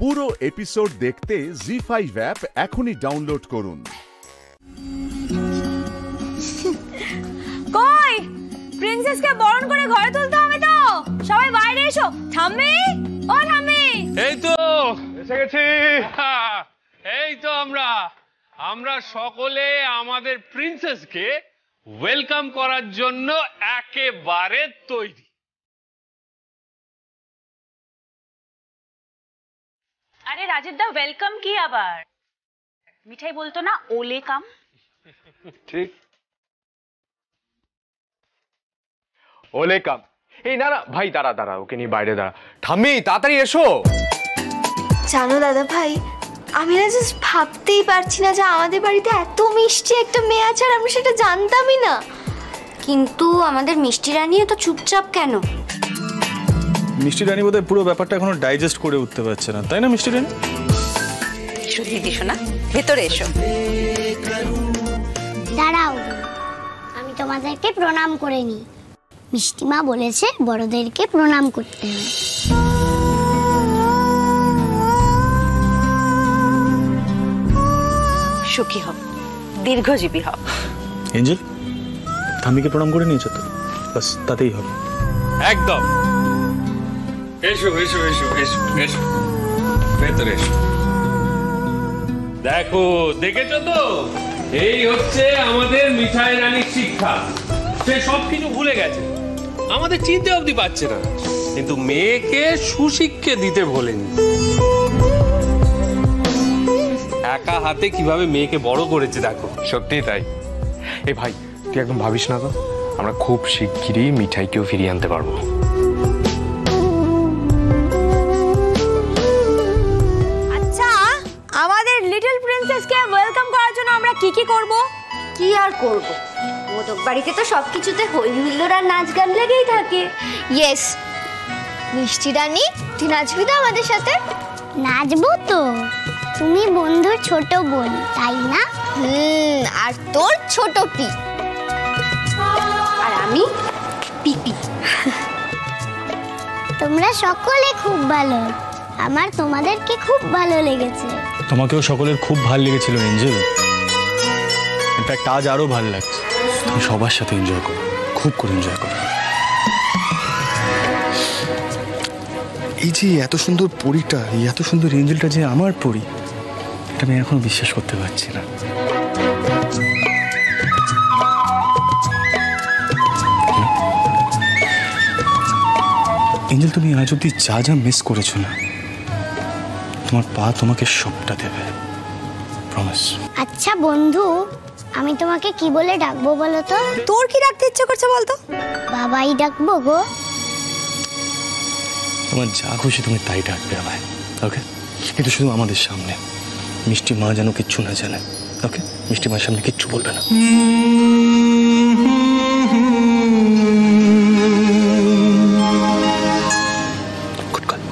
পুরো এপিসোড দেখতে জি5 অ্যাপ এখনই ডাউনলোড করুন। কই প্রিন্সেসকে বরণ করে ঘরে তুলতে হবে তো, সবাই বাইরে এসো। ঠাম্মি, ও ঠাম্মি, এই তো এসে গেছি। এই তো আমরা সকলে আমাদের প্রিন্সেসকে ওয়েলকাম করার জন্য একেবারে তৈরি। আরে রাজীব দা, ওয়েলকাম কি আবার? মিঠাই বলতো না ওলে কাম? ঠিক, ওলে কাম। এই না না ভাই, দাঁড়া ওকে নিয়ে বাইরে দাঁড়া। ঠাম্মি তাড়াতাড়ি এসো। জানো দাদা ভাই, আমি না জাস্ট ভাবতেই পারছি না যে আমাদের বাড়িতে এত মিষ্টি একটা মেয়ে আছে আর আমরা সেটা জানতামই না। কিন্তু আমাদের মিষ্টি রানীও তো চুপচাপ কেন? মিষ্টি রানী বোধহয় পুরো ব্যাপারটা এখনো ডাইজেস্ট করে উঠতে পারছে না, তাই না মিষ্টি রানী? এসো দিদি শোনা, ভেতরে এসো। দাঁড়াও, আমি তোমাদেরকে প্রণাম করে নিই। মিষ্টিমা বলেছে বড়দেরকে প্রণাম করতে হবে। সুখী হও, দীর্ঘজীবী হও। এঞ্জেল, ঠাম্মিকে প্রণাম করে নিয়েছো তো? বাস তাতেই হবে। একদম। এসো এসো এসো এসো এসো, ভেতরে এসো। দেখো, দেখেছো তো, এই হচ্ছে আমাদের মিঠাই রানীর শিক্ষা। সে সবকিছু ভুলে গেছে, আমাদের চিনতে অবধি পারছে না, কিন্তু মেয়েকে সুশিক্ষা দিতে ভোলেনি। একা হাতে কিভাবে মেয়েকে বড় করেছে দেখো। সত্যি তাই। এই ভাই, তুই একদম ভাবিস না তো, আমরা খুব শিগগিরই মিঠাইকেও ফিরিয়ে আনতে পারবো। আচ্ছা, আমাদের লিটল প্রিন্সেসকে ওয়েলকাম করার জন্য আমরা কি কি করব? কি আর করব, মোদক বাড়িতে তো সবকিছুতে হই হুল্লোড় আর নাচ গান লেগেই থাকে। ইয়েস, মিষ্টি রানী তুই নাচবি তো আমাদের সাথে? নাচবো তো, তুমি বন্ধুর ছোট বোন তাই না? আর তোর ছোট পি, আর আমি পিপি। তোমরা সকলে খুব ভালো, আমার তোমাদেরকে খুব ভালো লেগেছে। তোমাকেও সকলের খুব ভালো লেগেছিল এঞ্জেল। ইনফ্যাক্ট আজ আরো ভালো লাগছে। তুমি সবার সাথে এনজয় করো, খুব করে এনজয় করো। এই যে এত সুন্দর পরীটা, এই এত সুন্দর এঞ্জেলটা যে আমার পরী, এটা আমি এখনো বিশ্বাস করতে পারছি না। এঞ্জেল, তুমি আজ অব্দি যা যা মিস করেছো না, তোমার পা তোমাকে সবটা দেবে, প্রমিস। আচ্ছা বন্ধু, আমি তোমাকে কি বলে ডাকবো বলো তো? তোর কি ডাকতে ইচ্ছে করছে বলতো? বাবাই ডাকবো গো। তোমার যা খুশি তুমি তাই ডাকবে আমায়, ওকে? কিন্তু শুধু আমাদের সামনে, মিষ্টি মা যেন কিচ্ছু না জানে, ওকে? মিষ্টি মার সামনে কিচ্ছু বলবে না। Good girl.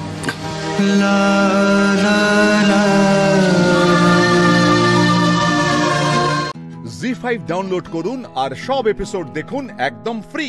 জি5 ডাউনলোড করুন আর সব এপিসোড দেখুন একদম ফ্রি।